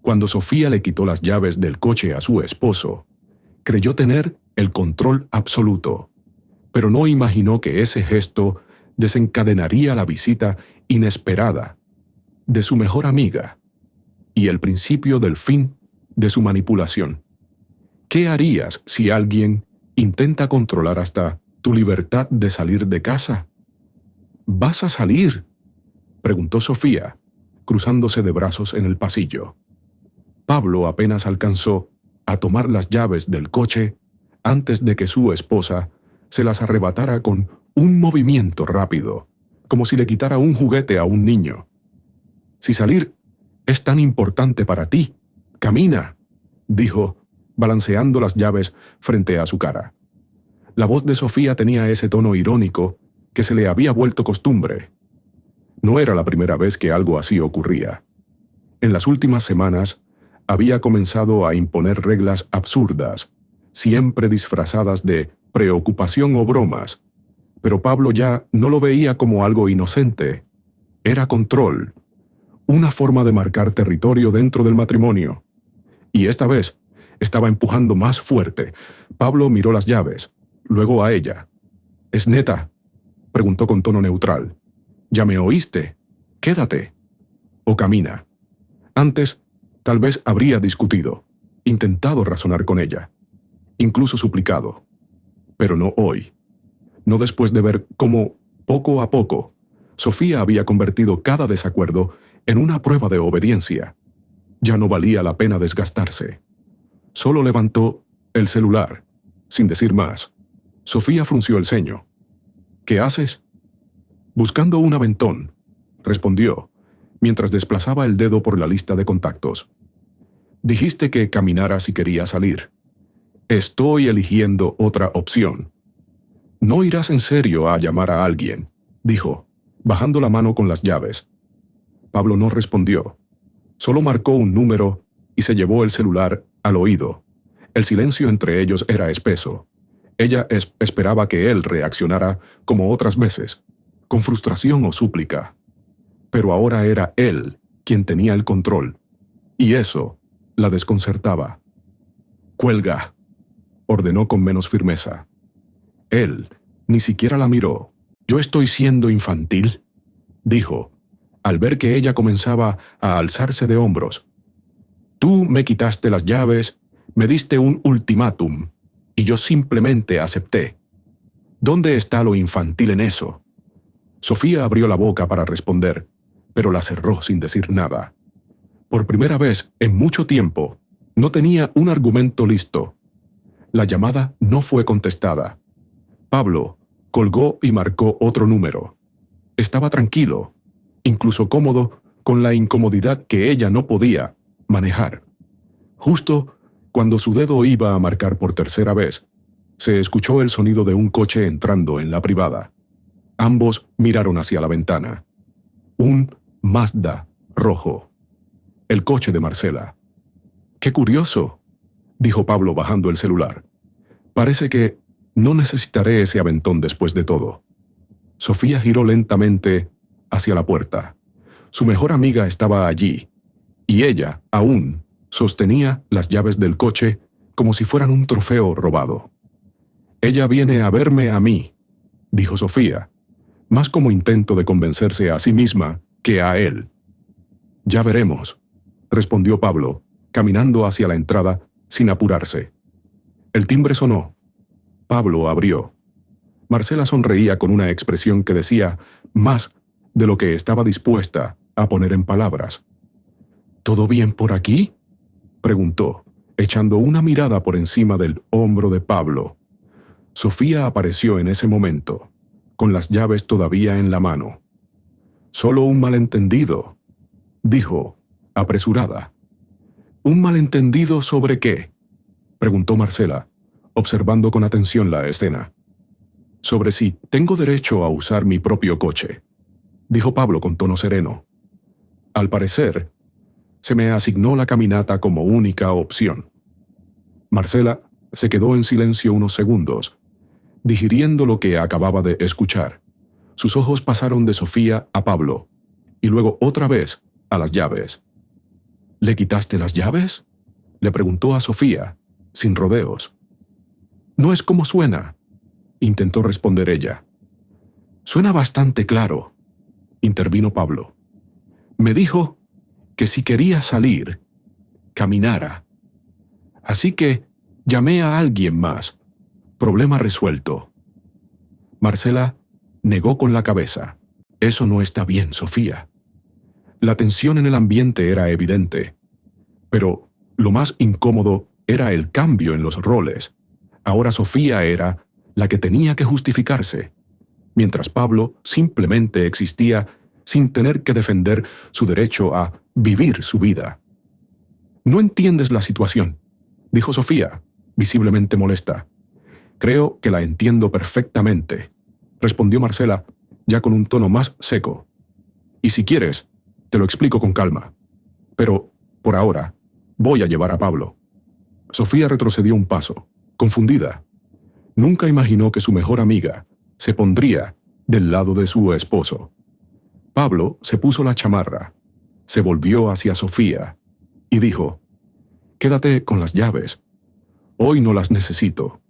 Cuando Sofía le quitó las llaves del coche a su esposo, creyó tener el control absoluto, pero no imaginó que ese gesto desencadenaría la visita inesperada de su mejor amiga y el principio del fin de su manipulación. ¿Qué harías si alguien intenta controlar hasta tu libertad de salir de casa? ¿Vas a salir?, preguntó Sofía, cruzándose de brazos en el pasillo. Pablo apenas alcanzó a tomar las llaves del coche antes de que su esposa se las arrebatara con un movimiento rápido, como si le quitara un juguete a un niño. «Si salir es tan importante para ti, camina», dijo, balanceando las llaves frente a su cara. La voz de Sofía tenía ese tono irónico que se le había vuelto costumbre. No era la primera vez que algo así ocurría. En las últimas semanas había comenzado a imponer reglas absurdas, siempre disfrazadas de preocupación o bromas, pero Pablo ya no lo veía como algo inocente. Era control, una forma de marcar territorio dentro del matrimonio. Y esta vez estaba empujando más fuerte. Pablo miró las llaves, luego a ella. «¿Es neta?», preguntó con tono neutral. «¿Ya me oíste? Quédate. O camina». Antes, tal vez habría discutido, intentado razonar con ella, incluso suplicado. Pero no hoy. No después de ver cómo, poco a poco, Sofía había convertido cada desacuerdo en una prueba de obediencia. Ya no valía la pena desgastarse. Solo levantó el celular, sin decir más. Sofía frunció el ceño. «¿Qué haces?» «Buscando un aventón», respondió, mientras desplazaba el dedo por la lista de contactos. «Dijiste que caminara si quería salir. Estoy eligiendo otra opción». «No irás en serio a llamar a alguien», dijo, bajando la mano con las llaves. Pablo no respondió. Solo marcó un número y se llevó el celular al oído. El silencio entre ellos era espeso. Ella esperaba que él reaccionara como otras veces, con frustración o súplica. Pero ahora era él quien tenía el control, y eso la desconcertaba. «Cuelga», ordenó con menos firmeza. Él ni siquiera la miró. «¿Yo estoy siendo infantil?», dijo, al ver que ella comenzaba a alzarse de hombros. «Tú me quitaste las llaves, me diste un ultimátum, y yo simplemente acepté. ¿Dónde está lo infantil en eso?». Sofía abrió la boca para responder, pero la cerró sin decir nada. Por primera vez en mucho tiempo, no tenía un argumento listo. La llamada no fue contestada. Pablo colgó y marcó otro número. Estaba tranquilo, incluso cómodo con la incomodidad que ella no podía manejar. Justo cuando su dedo iba a marcar por tercera vez, se escuchó el sonido de un coche entrando en la privada. Ambos miraron hacia la ventana. Un Mazda rojo. El coche de Marcela. «Qué curioso», dijo Pablo bajando el celular. «Parece que no necesitaré ese aventón después de todo». Sofía giró lentamente hacia la puerta. Su mejor amiga estaba allí, y ella, aún, sostenía las llaves del coche como si fueran un trofeo robado. «Ella viene a verme a mí», dijo Sofía, más como intento de convencerse a sí misma que a él. «Ya veremos», respondió Pablo, caminando hacia la entrada sin apurarse. El timbre sonó. Pablo abrió. Marcela sonreía con una expresión que decía más de lo que estaba dispuesta a poner en palabras. «¿Todo bien por aquí?», preguntó, echando una mirada por encima del hombro de Pablo. Sofía apareció en ese momento, con las llaves todavía en la mano. «Solo un malentendido», dijo, apresurada. «¿Un malentendido sobre qué?», preguntó Marcela, observando con atención la escena. «Sobre si tengo derecho a usar mi propio coche», dijo Pablo con tono sereno. «Al parecer, se me asignó la caminata como única opción». Marcela se quedó en silencio unos segundos, digiriendo lo que acababa de escuchar. Sus ojos pasaron de Sofía a Pablo, y luego otra vez a las llaves. ¿Le quitaste las llaves?, le preguntó a Sofía, sin rodeos. No es como suena, intentó responder ella. Suena bastante claro, intervino Pablo. Me dijo que si quería salir, caminara. Así que llamé a alguien más. Problema resuelto. Marcela negó con la cabeza. Eso no está bien, Sofía. La tensión en el ambiente era evidente, pero lo más incómodo era el cambio en los roles. Ahora Sofía era la que tenía que justificarse, mientras Pablo simplemente existía sin tener que defender su derecho a vivir su vida. No entiendes la situación, dijo Sofía, visiblemente molesta. Creo que la entiendo perfectamente, respondió Marcela, ya con un tono más seco. Y si quieres, te lo explico con calma. Pero, por ahora, voy a llevar a Pablo. Sofía retrocedió un paso, confundida. Nunca imaginó que su mejor amiga se pondría del lado de su esposo. Pablo se puso la chamarra, se volvió hacia Sofía y dijo: «Quédate con las llaves. Hoy no las necesito».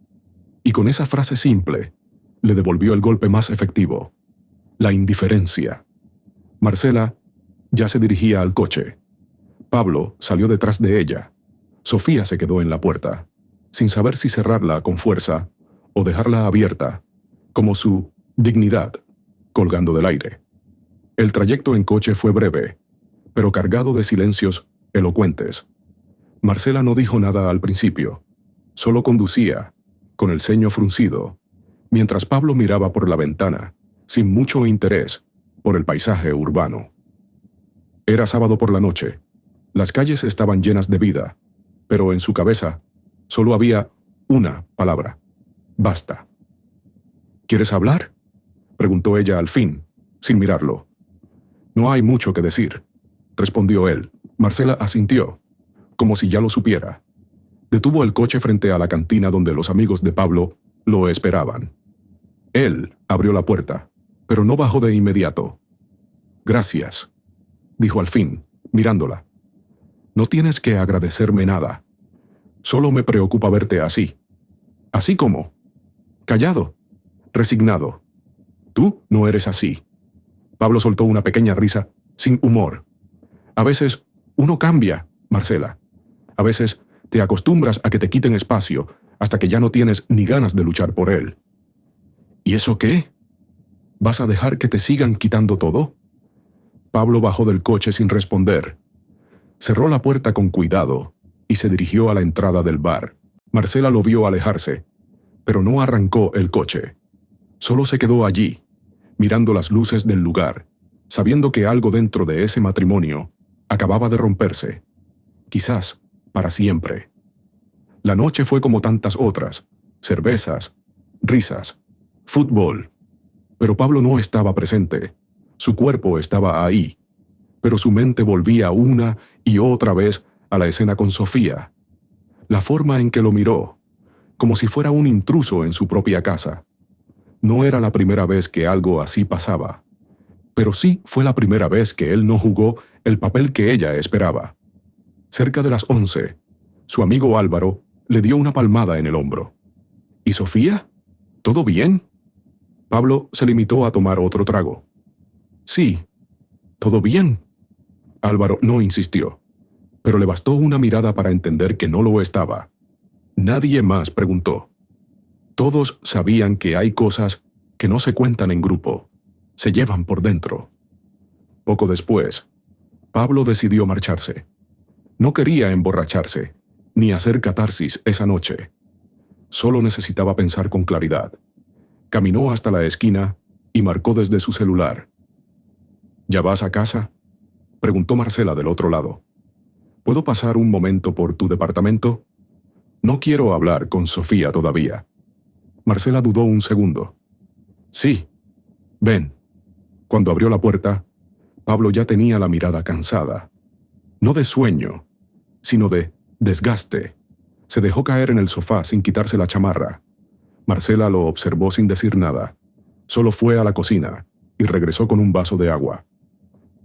Y con esa frase simple, le devolvió el golpe más efectivo: la indiferencia. Marcela ya se dirigía al coche. Pablo salió detrás de ella. Sofía se quedó en la puerta, sin saber si cerrarla con fuerza o dejarla abierta, como su dignidad colgando del aire. El trayecto en coche fue breve, pero cargado de silencios elocuentes. Marcela no dijo nada al principio, solo conducía, con el ceño fruncido, mientras Pablo miraba por la ventana, sin mucho interés, por el paisaje urbano. Era sábado por la noche. Las calles estaban llenas de vida, pero en su cabeza solo había una palabra: basta. ¿Quieres hablar?, preguntó ella al fin, sin mirarlo. No hay mucho que decir, respondió él. Marcela asintió, como si ya lo supiera. Detuvo el coche frente a la cantina donde los amigos de Pablo lo esperaban. Él abrió la puerta, pero no bajó de inmediato. «Gracias», dijo al fin, mirándola. «No tienes que agradecerme nada. Solo me preocupa verte así». «¿Así cómo?». «Callado, resignado. Tú no eres así». Pablo soltó una pequeña risa, sin humor. «A veces uno cambia, Marcela. A veces te acostumbras a que te quiten espacio hasta que ya no tienes ni ganas de luchar por él». «¿Y eso qué? ¿Vas a dejar que te sigan quitando todo?». Pablo bajó del coche sin responder. Cerró la puerta con cuidado y se dirigió a la entrada del bar. Marcela lo vio alejarse, pero no arrancó el coche. Solo se quedó allí, mirando las luces del lugar, sabiendo que algo dentro de ese matrimonio acababa de romperse, quizás para siempre. La noche fue como tantas otras: cervezas, risas, fútbol. Pero Pablo no estaba presente. Su cuerpo estaba ahí, pero su mente volvía una y otra vez a la escena con Sofía. La forma en que lo miró, como si fuera un intruso en su propia casa. No era la primera vez que algo así pasaba, pero sí fue la primera vez que él no jugó el papel que ella esperaba. Cerca de las 11, su amigo Álvaro le dio una palmada en el hombro. ¿Y Sofía? ¿Todo bien? Pablo se limitó a tomar otro trago. Sí, todo bien. Álvaro no insistió, pero le bastó una mirada para entender que no lo estaba. Nadie más preguntó. Todos sabían que hay cosas que no se cuentan en grupo, se llevan por dentro. Poco después, Pablo decidió marcharse. No quería emborracharse, ni hacer catarsis esa noche. Solo necesitaba pensar con claridad. Caminó hasta la esquina y marcó desde su celular. ¿Ya vas a casa?, preguntó Marcela del otro lado. ¿Puedo pasar un momento por tu departamento? No quiero hablar con Sofía todavía. Marcela dudó un segundo. Sí, ven. Cuando abrió la puerta, Pablo ya tenía la mirada cansada. No de sueño, sino de desgaste. Se dejó caer en el sofá sin quitarse la chamarra. Marcela lo observó sin decir nada. Solo fue a la cocina y regresó con un vaso de agua.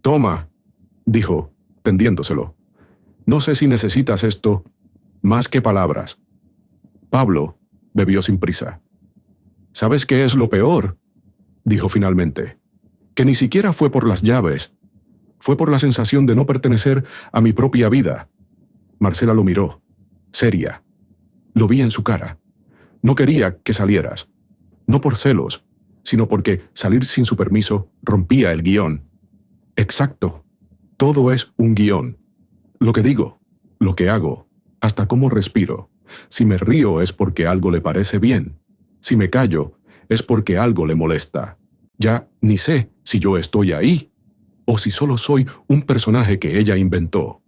«Toma», dijo, tendiéndoselo. No sé si necesitas esto más que palabras. Pablo bebió sin prisa. ¿Sabes qué es lo peor?, dijo finalmente. Que ni siquiera fue por las llaves. Fue por la sensación de no pertenecer a mi propia vida. Marcela lo miró, seria. Lo vi en su cara. No quería que salieras. No por celos, sino porque salir sin su permiso rompía el guión. Exacto. Todo es un guión. Lo que digo, lo que hago, hasta cómo respiro. Si me río es porque algo le parece bien. Si me callo es porque algo le molesta. Ya ni sé si yo estoy ahí o si solo soy un personaje que ella inventó.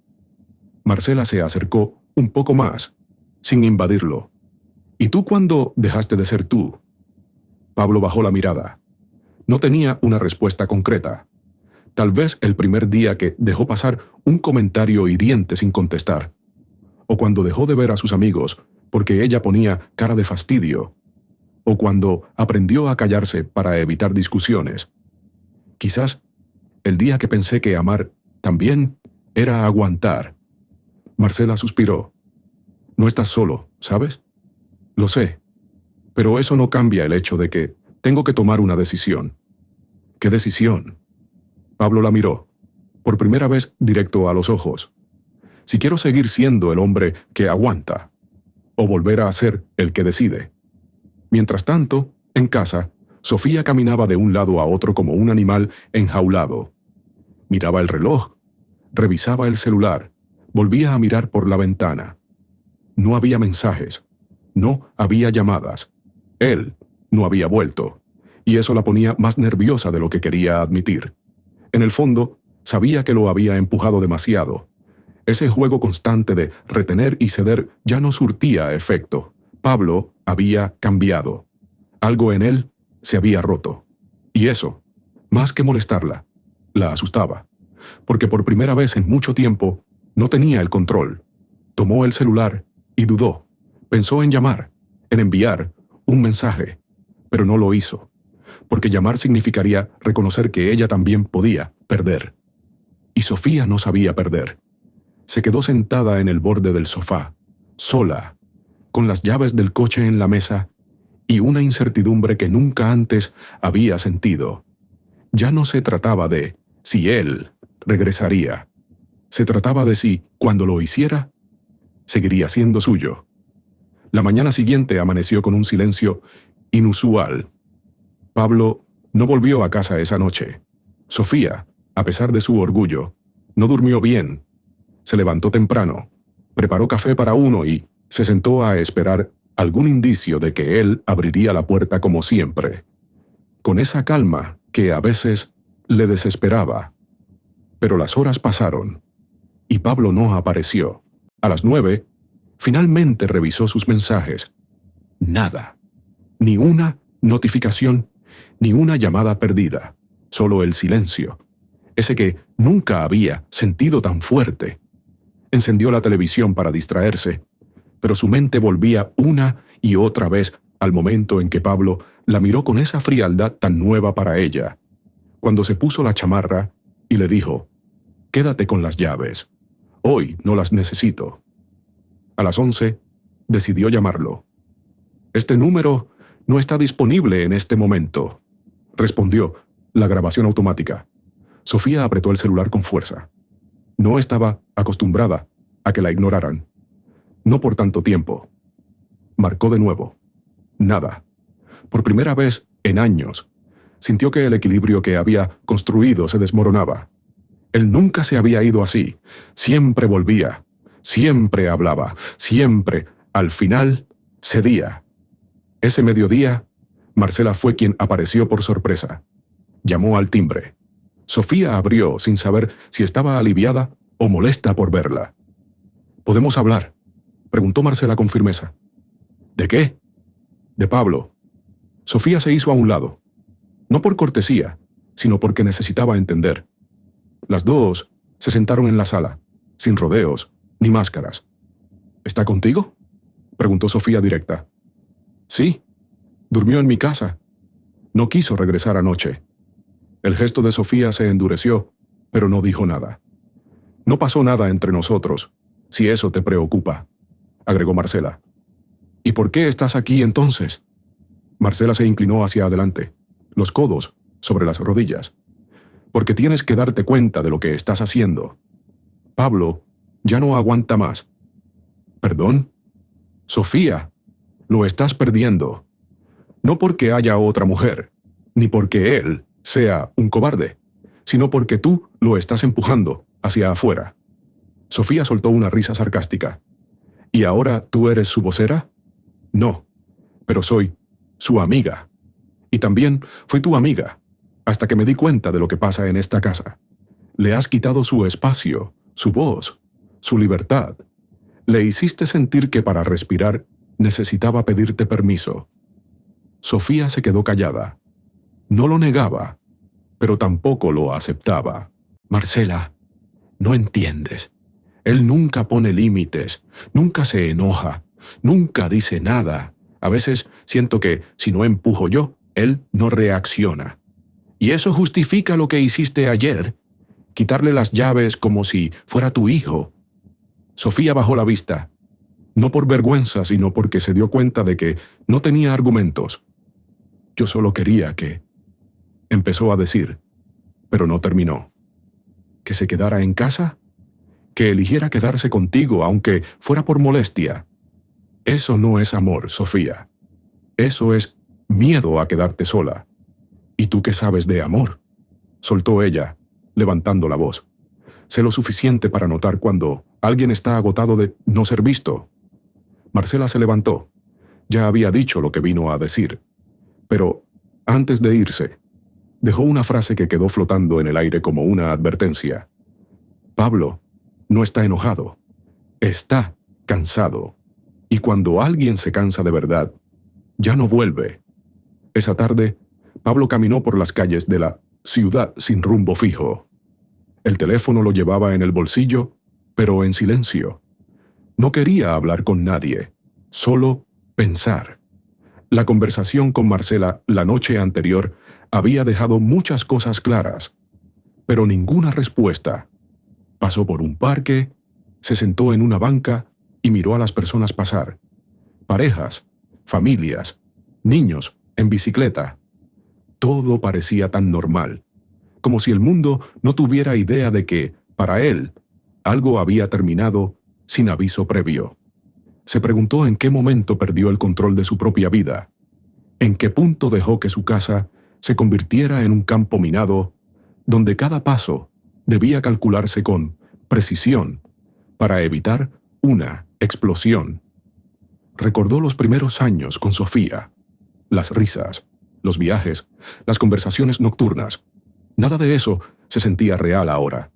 Marcela se acercó un poco más, sin invadirlo. ¿Y tú cuándo dejaste de ser tú? Pablo bajó la mirada. No tenía una respuesta concreta. Tal vez el primer día que dejó pasar un comentario hiriente sin contestar. O cuando dejó de ver a sus amigos porque ella ponía cara de fastidio. O cuando aprendió a callarse para evitar discusiones. Quizás el día que pensé que amar también era aguantar. Marcela suspiró. No estás solo, ¿sabes? Lo sé. Pero eso no cambia el hecho de que tengo que tomar una decisión. ¿Qué decisión? Pablo la miró, por primera vez directo a los ojos. Si quiero seguir siendo el hombre que aguanta, o volver a ser el que decide. Mientras tanto, en casa, Sofía caminaba de un lado a otro como un animal enjaulado. Miraba el reloj, revisaba el celular, volvía a mirar por la ventana. No había mensajes, no había llamadas. Él no había vuelto, y eso la ponía más nerviosa de lo que quería admitir. En el fondo, sabía que lo había empujado demasiado. Ese juego constante de retener y ceder ya no surtía efecto. Pablo había cambiado. Algo en él se había roto. Y eso, más que molestarla, la asustaba. Porque por primera vez en mucho tiempo no tenía el control. Tomó el celular y dudó. Pensó en llamar, en enviar un mensaje, pero no lo hizo. Porque llamar significaría reconocer que ella también podía perder. Y Sofía no sabía perder. Se quedó sentada en el borde del sofá, sola, con las llaves del coche en la mesa y una incertidumbre que nunca antes había sentido. Ya no se trataba de si él regresaría. Se trataba de si, cuando lo hiciera, seguiría siendo suyo. La mañana siguiente amaneció con un silencio inusual. Pablo no volvió a casa esa noche. Sofía, a pesar de su orgullo, no durmió bien. Se levantó temprano, preparó café para uno y se sentó a esperar algún indicio de que él abriría la puerta como siempre, con esa calma que a veces le desesperaba. Pero las horas pasaron, y Pablo no apareció. A las 9, finalmente revisó sus mensajes. Nada. Ni una notificación, ni una llamada perdida. Solo el silencio. Ese que nunca había sentido tan fuerte. Encendió la televisión para distraerse, pero su mente volvía una y otra vez al momento en que Pablo la miró con esa frialdad tan nueva para ella, cuando se puso la chamarra y le dijo: «Quédate con las llaves. Hoy no las necesito». A las 11, decidió llamarlo. «Este número no está disponible en este momento», respondió la grabación automática. Sofía apretó el celular con fuerza. No estaba acostumbrada a que la ignoraran. No por tanto tiempo. Marcó de nuevo. Nada. Por primera vez en años, sintió que el equilibrio que había construido se desmoronaba. Él nunca se había ido así. Siempre volvía. Siempre hablaba. Siempre, al final, cedía. Ese mediodía, Marcela fue quien apareció por sorpresa. Llamó al timbre. Sofía abrió sin saber si estaba aliviada o molesta por verla. «¿Podemos hablar?», preguntó Marcela con firmeza. «¿De qué?». «De Pablo». Sofía se hizo a un lado. No por cortesía, sino porque necesitaba entender. Las dos se sentaron en la sala, sin rodeos ni máscaras. «¿Está contigo?», preguntó Sofía directa. «Sí. Durmió en mi casa. No quiso regresar anoche». El gesto de Sofía se endureció, pero no dijo nada. «No pasó nada entre nosotros. si eso te preocupa, agregó Marcela. ¿Y por qué estás aquí entonces? Marcela se inclinó hacia adelante, los codos sobre las rodillas. Porque tienes que darte cuenta de lo que estás haciendo. Pablo ya no aguanta más. ¿Perdón? Sofía, lo estás perdiendo. No porque haya otra mujer, ni porque él sea un cobarde, sino porque tú lo estás empujando hacia afuera. Sofía soltó una risa sarcástica. ¿Y ahora tú eres su vocera? No, pero soy su amiga. Y también fui tu amiga, hasta que me di cuenta de lo que pasa en esta casa. Le has quitado su espacio, su voz, su libertad. Le hiciste sentir que para respirar necesitaba pedirte permiso. Sofía se quedó callada. No lo negaba, pero tampoco lo aceptaba. Marcela, no entiendes. Él nunca pone límites, nunca se enoja, nunca dice nada. A veces siento que, si no empujo yo, él no reacciona. Y eso justifica lo que hiciste ayer, quitarle las llaves como si fuera tu hijo. Sofía bajó la vista, no por vergüenza, sino porque se dio cuenta de que no tenía argumentos. Yo solo quería que... Empezó a decir, pero no terminó. ¿Que se quedara en casa? ¿Que eligiera quedarse contigo, aunque fuera por molestia? Eso no es amor, Sofía. Eso es miedo a quedarte sola. ¿Y tú qué sabes de amor? Soltó ella, levantando la voz. Sé lo suficiente para notar cuando alguien está agotado de no ser visto. Marcela se levantó. Ya había dicho lo que vino a decir. Pero, antes de irse, dejó una frase que quedó flotando en el aire como una advertencia. Pablo no está enojado. Está cansado. Y cuando alguien se cansa de verdad, ya no vuelve. Esa tarde, Pablo caminó por las calles de la ciudad sin rumbo fijo. El teléfono lo llevaba en el bolsillo, pero en silencio. No quería hablar con nadie, solo pensar. La conversación con Marcela la noche anterior había dejado muchas cosas claras, pero ninguna respuesta. Pasó por un parque, se sentó en una banca y miró a las personas pasar. Parejas, familias, niños en bicicleta. Todo parecía tan normal, como si el mundo no tuviera idea de que, para él, algo había terminado sin aviso previo. Se preguntó en qué momento perdió el control de su propia vida, en qué punto dejó que su casa se convirtiera en un campo minado, donde cada paso debía calcularse con precisión para evitar una explosión. Recordó los primeros años con Sofía, las risas, los viajes, las conversaciones nocturnas. Nada de eso se sentía real ahora.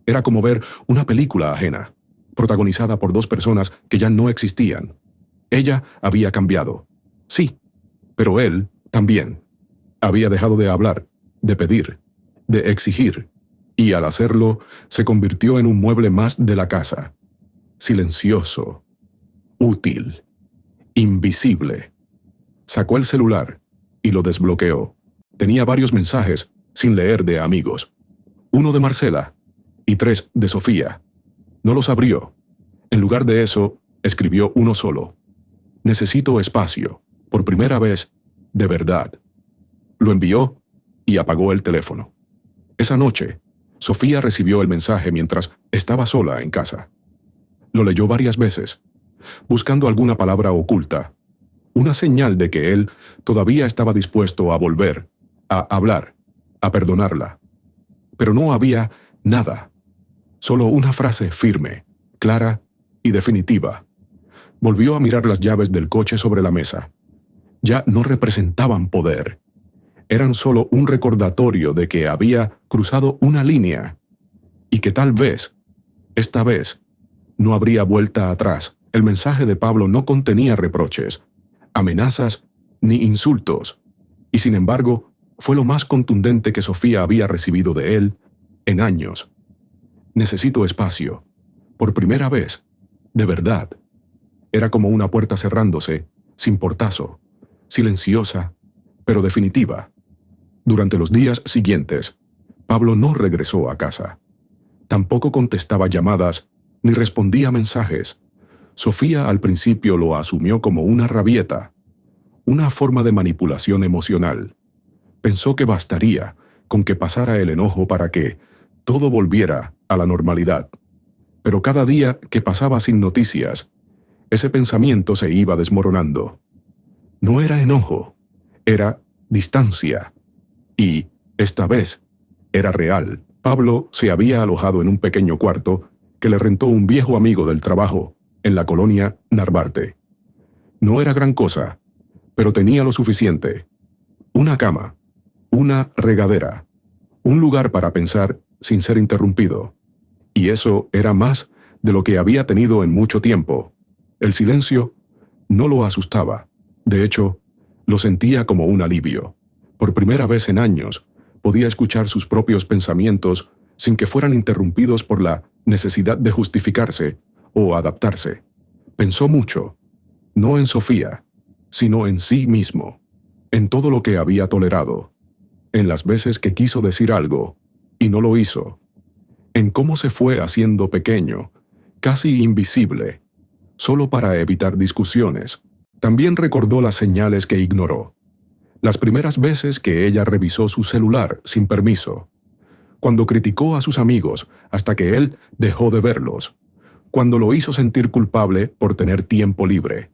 Era como ver una película ajena, protagonizada por dos personas que ya no existían. Ella había cambiado, sí, pero él también. Había dejado de hablar, de pedir, de exigir, y al hacerlo se convirtió en un mueble más de la casa. Silencioso, útil, invisible. Sacó el celular y lo desbloqueó. Tenía varios mensajes sin leer de amigos. Uno de Marcela y 3 de Sofía. No los abrió. En lugar de eso, escribió uno solo. Necesito espacio, por primera vez, de verdad. Lo envió y apagó el teléfono. Esa noche, Sofía recibió el mensaje mientras estaba sola en casa. Lo leyó varias veces, buscando alguna palabra oculta, una señal de que él todavía estaba dispuesto a volver, a hablar, a perdonarla. Pero no había nada, solo una frase firme, clara y definitiva. Volvió a mirar las llaves del coche sobre la mesa. Ya no representaban poder. Eran solo un recordatorio de que había cruzado una línea y que tal vez, esta vez, no habría vuelta atrás. El mensaje de Pablo no contenía reproches, amenazas ni insultos, y sin embargo, fue lo más contundente que Sofía había recibido de él en años. Necesito espacio. Por primera vez, de verdad. Era como una puerta cerrándose, sin portazo, silenciosa, pero definitiva. Durante los días siguientes, Pablo no regresó a casa. Tampoco contestaba llamadas ni respondía mensajes. Sofía al principio lo asumió como una rabieta, una forma de manipulación emocional. Pensó que bastaría con que pasara el enojo para que todo volviera a la normalidad. Pero cada día que pasaba sin noticias, ese pensamiento se iba desmoronando. No era enojo, era distancia. Y, esta vez, era real. Pablo se había alojado en un pequeño cuarto que le rentó un viejo amigo del trabajo en la colonia Narvarte. No era gran cosa, pero tenía lo suficiente. Una cama, una regadera, un lugar para pensar sin ser interrumpido. Y eso era más de lo que había tenido en mucho tiempo. El silencio no lo asustaba. De hecho, lo sentía como un alivio. Por primera vez en años, podía escuchar sus propios pensamientos sin que fueran interrumpidos por la necesidad de justificarse o adaptarse. Pensó mucho, no en Sofía, sino en sí mismo, en todo lo que había tolerado, en las veces que quiso decir algo y no lo hizo, en cómo se fue haciendo pequeño, casi invisible, solo para evitar discusiones. También recordó las señales que ignoró. Las primeras veces que ella revisó su celular sin permiso. Cuando criticó a sus amigos hasta que él dejó de verlos. Cuando lo hizo sentir culpable por tener tiempo libre.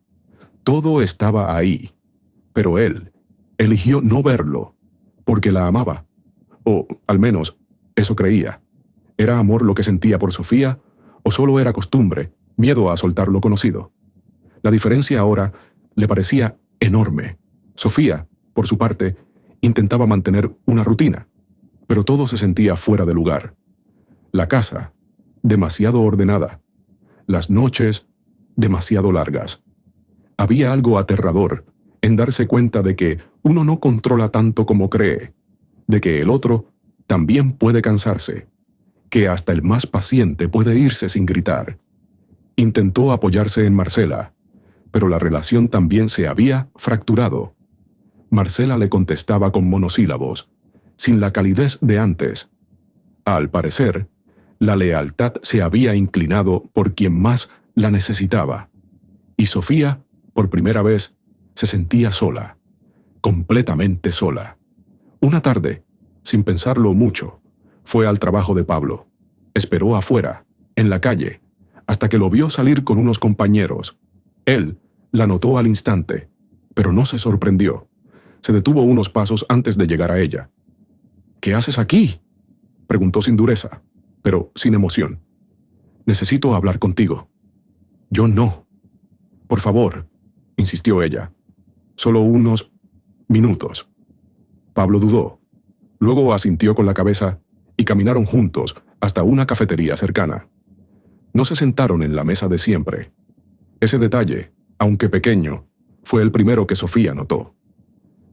Todo estaba ahí. Pero él eligió no verlo, porque la amaba. O, al menos, eso creía. ¿Era amor lo que sentía por Sofía? ¿O solo era costumbre, miedo a soltar lo conocido? La diferencia ahora le parecía enorme. Sofía, por su parte, intentaba mantener una rutina, pero todo se sentía fuera de lugar. La casa, demasiado ordenada. Las noches, demasiado largas. Había algo aterrador en darse cuenta de que uno no controla tanto como cree, de que el otro también puede cansarse, que hasta el más paciente puede irse sin gritar. Intentó apoyarse en Marcela, pero la relación también se había fracturado. Marcela le contestaba con monosílabos, sin la calidez de antes. Al parecer, la lealtad se había inclinado por quien más la necesitaba. Y Sofía, por primera vez, se sentía sola, completamente sola. Una tarde, sin pensarlo mucho, fue al trabajo de Pablo. Esperó afuera, en la calle, hasta que lo vio salir con unos compañeros. Él la notó al instante, pero no se sorprendió. Se detuvo unos pasos antes de llegar a ella. «¿Qué haces aquí?», preguntó sin dureza, pero sin emoción. «Necesito hablar contigo». «Yo no». «Por favor», insistió ella. «Solo unos minutos». Pablo dudó. Luego asintió con la cabeza y caminaron juntos hasta una cafetería cercana. No se sentaron en la mesa de siempre. Ese detalle, aunque pequeño, fue el primero que Sofía notó.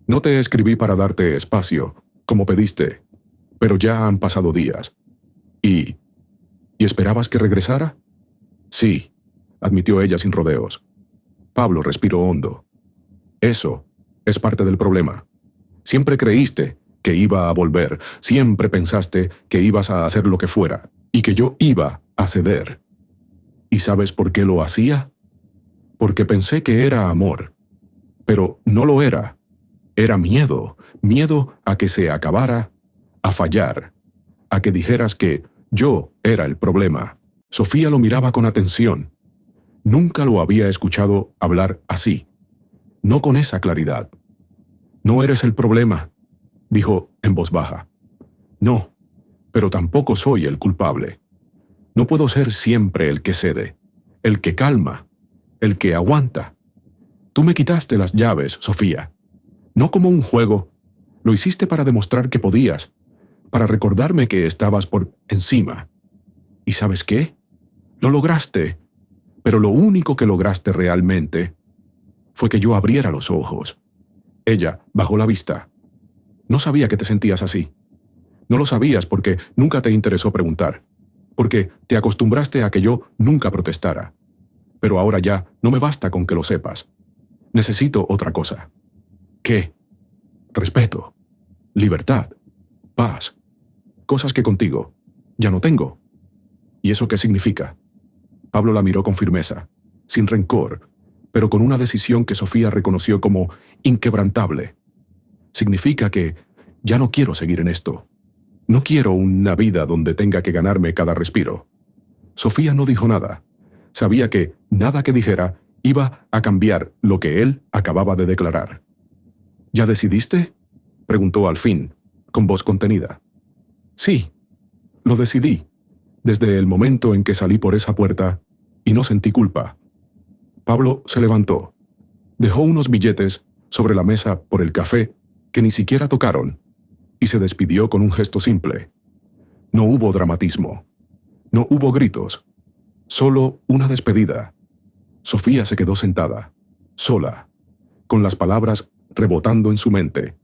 «No te escribí para darte espacio, como pediste, pero ya han pasado días. ¿Y esperabas que regresara?» «Sí», admitió ella sin rodeos. Pablo respiró hondo. «Eso es parte del problema. Siempre creíste que iba a volver, siempre pensaste que ibas a hacer lo que fuera, y que yo iba a ceder. ¿Y sabes por qué lo hacía? Porque pensé que era amor. Pero no lo era. Era miedo, miedo a que se acabara, a fallar, a que dijeras que yo era el problema». Sofía lo miraba con atención. Nunca lo había escuchado hablar así, no con esa claridad. «No eres el problema», dijo en voz baja. «No, pero tampoco soy el culpable. No puedo ser siempre el que cede, el que calma, el que aguanta. Tú me quitaste las llaves, Sofía. No como un juego. Lo hiciste para demostrar que podías, para recordarme que estabas por encima. ¿Y sabes qué? Lo lograste. Pero lo único que lograste realmente fue que yo abriera los ojos». Ella bajó la vista. «No sabía que te sentías así. No lo sabías porque nunca te interesó preguntar, porque te acostumbraste a que yo nunca protestara. Pero ahora ya no me basta con que lo sepas. Necesito otra cosa». «¿Qué?» «Respeto, libertad, paz. Cosas que contigo ya no tengo». «¿Y eso qué significa?» Pablo la miró con firmeza, sin rencor, pero con una decisión que Sofía reconoció como inquebrantable. Significa que ya no quiero seguir en esto. No quiero una vida donde tenga que ganarme cada respiro. Sofía no dijo nada. Sabía que nada que dijera iba a cambiar lo que él acababa de declarar. ¿Ya decidiste?, preguntó al fin, con voz contenida. Sí, lo decidí, desde el momento en que salí por esa puerta y no sentí culpa. Pablo se levantó, dejó unos billetes sobre la mesa por el café que ni siquiera tocaron y se despidió con un gesto simple. No hubo dramatismo, no hubo gritos, solo una despedida. Sofía se quedó sentada, sola, con las palabras rebotando en su mente.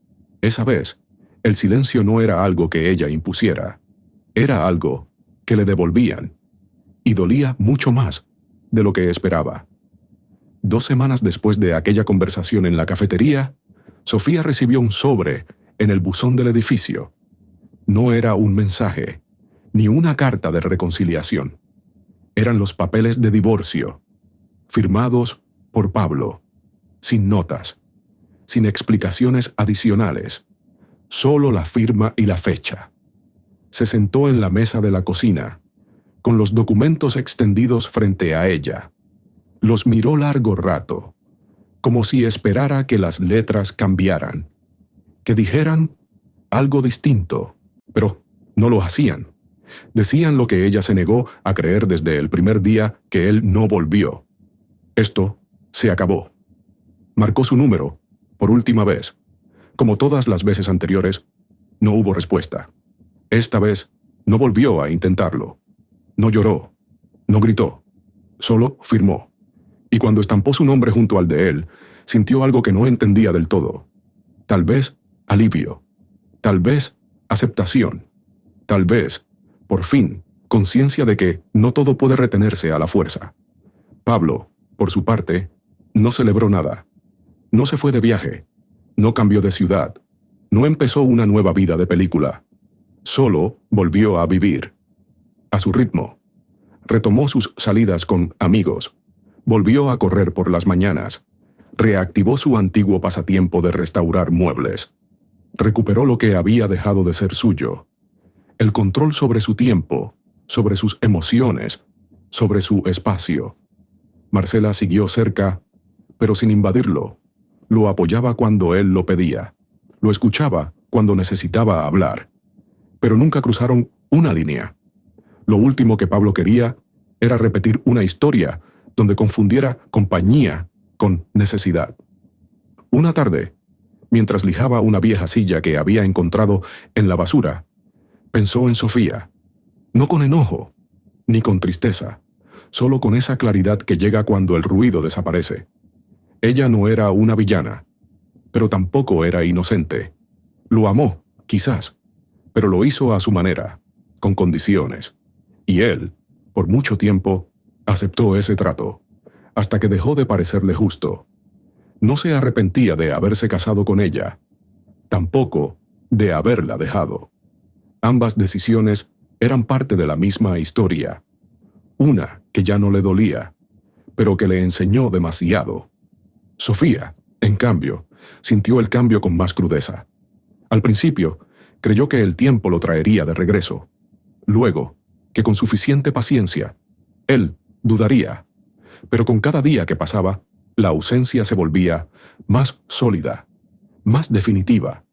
Esa vez, el silencio no era algo que ella impusiera, era algo que le devolvían, y dolía mucho más de lo que esperaba. 2 semanas después de aquella conversación en la cafetería, Sofía recibió un sobre en el buzón del edificio. No era un mensaje, ni una carta de reconciliación. Eran los papeles de divorcio, firmados por Pablo, sin notas, sin explicaciones adicionales, solo la firma y la fecha. Se sentó en la mesa de la cocina, con los documentos extendidos frente a ella. Los miró largo rato, como si esperara que las letras cambiaran, que dijeran algo distinto, pero no lo hacían. Decían lo que ella se negó a creer desde el primer día que él no volvió. Esto se acabó. Marcó su número, por última vez. Como todas las veces anteriores, no hubo respuesta. Esta vez no volvió a intentarlo. No lloró, no gritó, solo firmó. Y cuando estampó su nombre junto al de él, sintió algo que no entendía del todo. Tal vez alivio, tal vez aceptación, tal vez, por fin, conciencia de que no todo puede retenerse a la fuerza. Pablo, por su parte, no celebró nada. No se fue de viaje, no cambió de ciudad, no empezó una nueva vida de película. Solo volvió a vivir. A su ritmo. Retomó sus salidas con amigos. Volvió a correr por las mañanas. Reactivó su antiguo pasatiempo de restaurar muebles. Recuperó lo que había dejado de ser suyo. El control sobre su tiempo, sobre sus emociones, sobre su espacio. Marcela siguió cerca, pero sin invadirlo. Lo apoyaba cuando él lo pedía. Lo escuchaba cuando necesitaba hablar. Pero nunca cruzaron una línea. Lo último que Pablo quería era repetir una historia donde confundiera compañía con necesidad. Una tarde, mientras lijaba una vieja silla que había encontrado en la basura, pensó en Sofía, no con enojo, ni con tristeza, solo con esa claridad que llega cuando el ruido desaparece. Ella no era una villana, pero tampoco era inocente. Lo amó, quizás, pero lo hizo a su manera, con condiciones. Y él, por mucho tiempo, aceptó ese trato, hasta que dejó de parecerle justo. No se arrepentía de haberse casado con ella, tampoco de haberla dejado. Ambas decisiones eran parte de la misma historia. Una que ya no le dolía, pero que le enseñó demasiado. Sofía, en cambio, sintió el cambio con más crudeza. Al principio, creyó que el tiempo lo traería de regreso. Luego, que con suficiente paciencia, él dudaría. Pero con cada día que pasaba, la ausencia se volvía más sólida, más definitiva.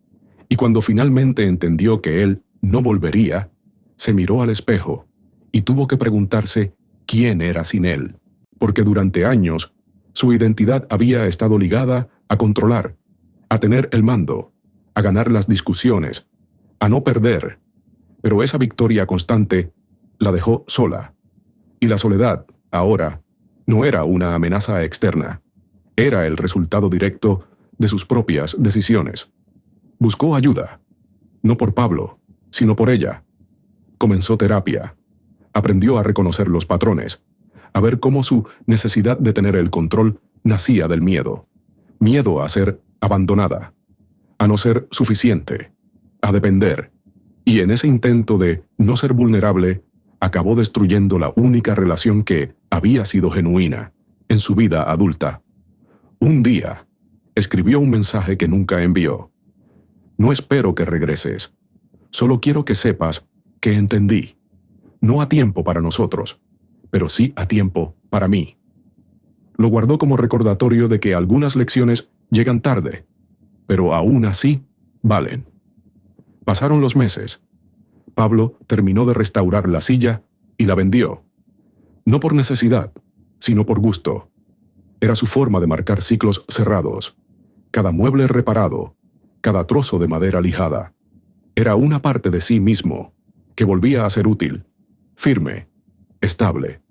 Y cuando finalmente entendió que él no volvería, se miró al espejo y tuvo que preguntarse quién era sin él. Porque durante años, su identidad había estado ligada a controlar, a tener el mando, a ganar las discusiones, a no perder. Pero esa victoria constante la dejó sola. Y la soledad, ahora, no era una amenaza externa. Era el resultado directo de sus propias decisiones. Buscó ayuda, no por Pablo, sino por ella. Comenzó terapia. Aprendió a reconocer los patrones, a ver cómo su necesidad de tener el control nacía del miedo. Miedo a ser abandonada, a no ser suficiente, a depender. Y en ese intento de no ser vulnerable, acabó destruyendo la única relación que había sido genuina en su vida adulta. Un día, escribió un mensaje que nunca envió. No espero que regreses. Solo quiero que sepas que entendí. No a tiempo para nosotros, pero sí a tiempo para mí. Lo guardó como recordatorio de que algunas lecciones llegan tarde, pero aún así valen. Pasaron los meses. Pablo terminó de restaurar la silla y la vendió. No por necesidad, sino por gusto. Era su forma de marcar ciclos cerrados. Cada mueble reparado, cada trozo de madera lijada. Era una parte de sí mismo que volvía a ser útil, firme, estable.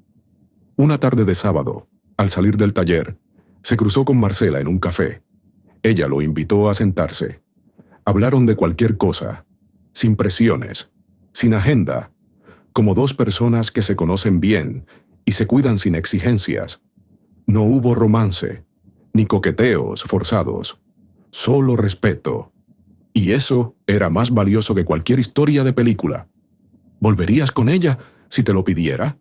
Una tarde de sábado, al salir del taller, se cruzó con Marcela en un café. Ella lo invitó a sentarse. Hablaron de cualquier cosa, sin presiones, sin agenda, como dos personas que se conocen bien y se cuidan sin exigencias. No hubo romance, ni coqueteos forzados, solo respeto. Y eso era más valioso que cualquier historia de película. ¿Volverías con ella si te lo pidiera?,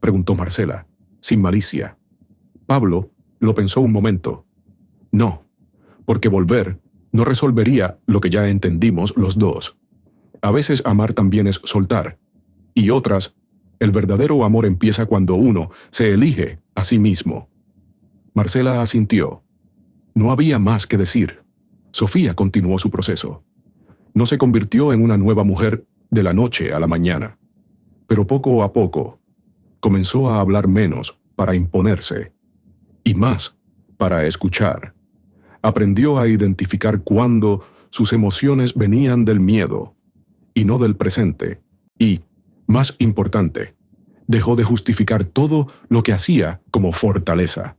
preguntó Marcela, sin malicia. Pablo lo pensó un momento. No, porque volver no resolvería lo que ya entendimos los dos. A veces amar también es soltar, y otras, el verdadero amor empieza cuando uno se elige a sí mismo. Marcela asintió. No había más que decir. Sofía continuó su proceso. No se convirtió en una nueva mujer de la noche a la mañana, pero poco a poco comenzó a hablar menos para imponerse y más para escuchar. Aprendió a identificar cuándo sus emociones venían del miedo y no del presente y, más importante, dejó de justificar todo lo que hacía como fortaleza.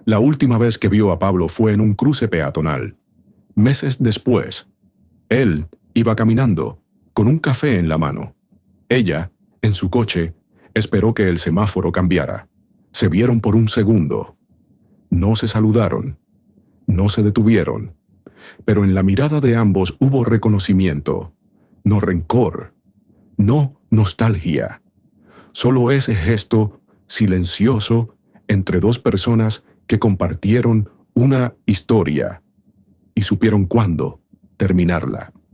La última vez que vio a Pablo fue en un cruce peatonal. Meses después, él iba caminando, con un café en la mano. Ella, en su coche, esperó que el semáforo cambiara. Se vieron por un segundo. No se saludaron. No se detuvieron. Pero en la mirada de ambos hubo reconocimiento. No rencor. No nostalgia. Solo ese gesto silencioso entre dos personas que compartieron una historia y supieron cuándo terminarla.